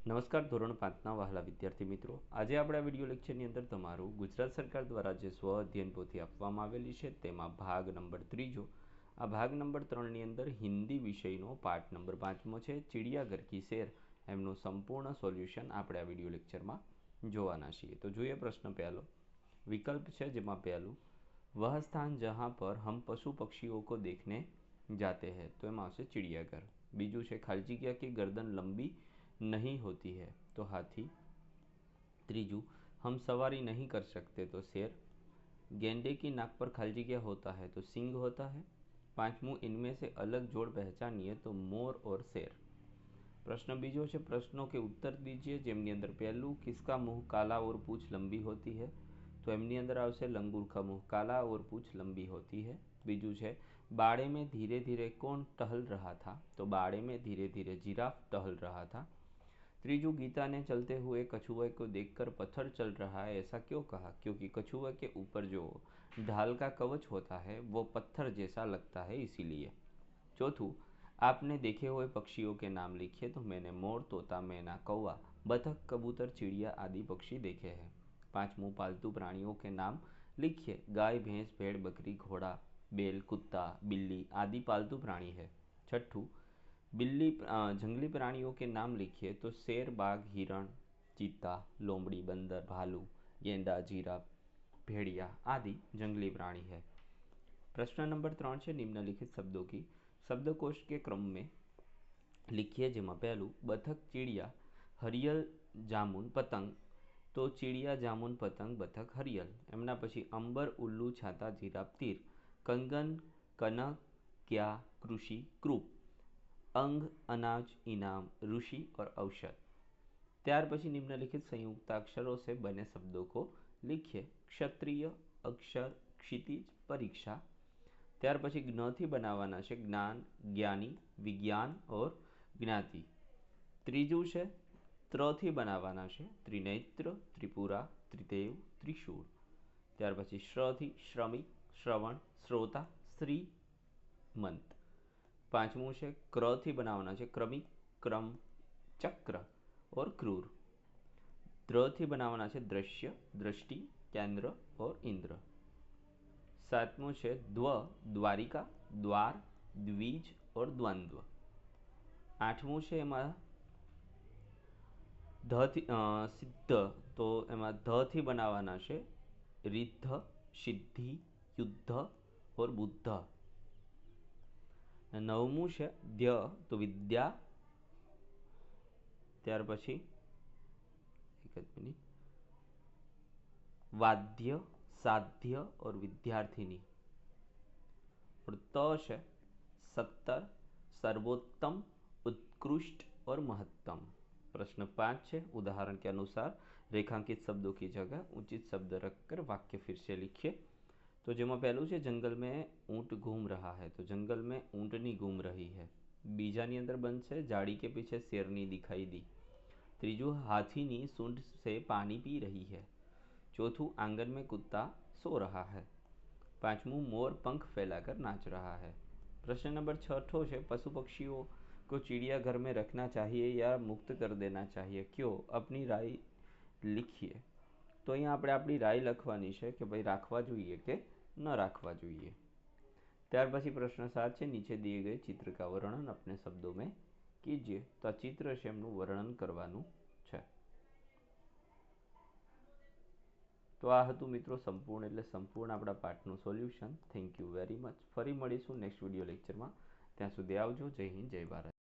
નમસ્કાર ધોરણ 5ના વહાલા વિદ્યાર્થી મિત્રો, આજે આપણે આ વિડીયો લેક્ચરની અંદર તમારું ગુજરાત સરકાર દ્વારા જે સ્વ અધ્યયન પોથી આપવામાં આવેલી છે તેમાં ભાગ નંબર 3 આ ભાગ નંબર 3ની અંદર હિન્દી વિષયનો પાઠ નંબર 5મો છે ચિડિયાઘર કી શેર એમનું સંપૂર્ણ સોલ્યુશન આપણે આ વિડીયો લેક્ચરમાં જોવાના છીએ। તો જોઈએ પ્રશ્ન પહેલો વિકલ્પ છે જેમાં પહેલું वह स्थान जहाँ पर हम पशु पक्षियों को देखने जाते हैं तो एम आवशे चिड़ियाघर। बीजू है खाली जगह की गर्दन लंबी नहीं होती है तो हाथी। तीजू हम सवारी नहीं कर सकते तो शेर। गेंडे की नाक पर खाली जगह होता है तो सिंह होता है। पांचमू इनमें से अलग जोड़ पहचानिए तो मोर और शेर। प्रश्न बीजो है प्रश्नों के उत्तर दीजिए जेमनी अंदर पहलू किसका मुंह काला और पूछ लंबी होती है तो एमनी अंदर आवशे लंगूर का मुंह काला और पूछ लंबी होती है। बीजू है बाड़े में धीरे धीरे कौन टहल रहा था तो बाड़े में धीरे धीरे जिराफ टहल रहा था। त्रीजू गीता ने चलते हुए कछुए को देखकर पत्थर चल रहा है ऐसा क्यों कहा क्योंकि कछुए के ऊपर जो ढाल का कवच होता है वो पत्थर जैसा लगता है इसीलिए। चौथू आपने देखे हुए पक्षियों के नाम लिखिए तो मैंने मोर तोता मैना कौवा बतख कबूतर चिड़िया आदि पक्षी देखे हैं। पांचमू पालतू प्राणियों के नाम लिखिए गाय भैंस भेड़ बकरी घोड़ा बैल कुत्ता बिल्ली आदि पालतू प्राणी है। छठू बिल्ली जंगली प्राणियों के नाम लिखिए तो शेर बाघ हिरण चीता लोमड़ी बंदर भालू गेंडा जीराफ भेड़िया आदि जंगली प्राणी है। प्रश्न नंबर 3 है निम्नलिखित शब्दों की शब्दकोश के क्रम में लिखिए जेમાં પહેલું बतख चिड़िया हरियल जामुन पतंग तो चिड़िया जामुन पतंग बतख हरियल। एमना पछी अंबर उल्लू छाता जीराफ तीर कंगन कनक क्या कृषि क्रूप अंग अनाज इनाम ऋषि और औषध। त्यार पछी निम्नलिखित संयुक्ताक्षरों से बने शब्दों को लिखिए क्षत्रिय अक्षर क्षितिज परीक्षा। त्यार पछी ज्ञ थी बनावाना छे ज्ञान ज्ञानी विज्ञान और ज्ञाति। त्रीजू है त्र थी बनावाना छे त्रिनेत्र त्रिपुरा त्रिदेव त्रिशूल। त्यार पछी श्र थी श्रमिक श्रवण श्रोता श्रीमंत। पांचमू है क्र थी बनावाना है क्रमिक क्रम चक्र और क्रूर। द्र थी बनावाना है दृश्य दृष्टि केंद्र और इंद्र। सातमू है द्व द्वारिका द्वार द्विज और द्वंद्व। आठमू है एम ध थी सिद्ध तो एम ध थी बनावाना है रिद्ध सिद्धि युद्ध और बुद्ध। नवमू है ध्य तो विद्या। त्यार पछी वाद्य साध्य और विद्यार्थिनी। और त है सत्तर सर्वोत्तम उत्कृष्ट और महत्तम। प्रश्न 5 है उदाहरण के अनुसार रेखांकित शब्दों की जगह उचित शब्द रखकर वाक्य फिर से लिखिए। तो जेमा पहलू है जंगल में ऊँट घूम रहा है तो जंगल में ऊँटनी घूम रही है। बीजानी अंदर बन से जाड़ी के पीछे शेरनी दिखाई दी। तीजू हाथीनी सूंड से पानी पी रही है। चौथू आंगन में कुत्ता सो रहा है। पांचमू मोर पंख फैलाकर नाच रहा है। प्रश्न नंबर 6 है पशु पक्षियों को चिड़ियाघर में रखना चाहिए या मुक्त कर देना चाहिए क्यों अपनी राय लिखिए। तो अहीं आपणे आपणी राय लखवानी है कि भाई राखवा जोईए कि न राखवा जोईए। त्यार पछी प्रश्न 7 है नीचे दिए गए चित्र का वर्णन अपने शब्दों में कीजिए। तो आ चित्र है एमनुं वर्णन करवानुं छे। तो आ हतुं मित्रों संपूर्ण एटले संपूर्ण आपणा पाठनुं solution. Thank you very much. फरी मळीशुं नेक्स्ट विडियो लेक्चर में। त्यां सुधी आवजो। जय हिंद जय भारत।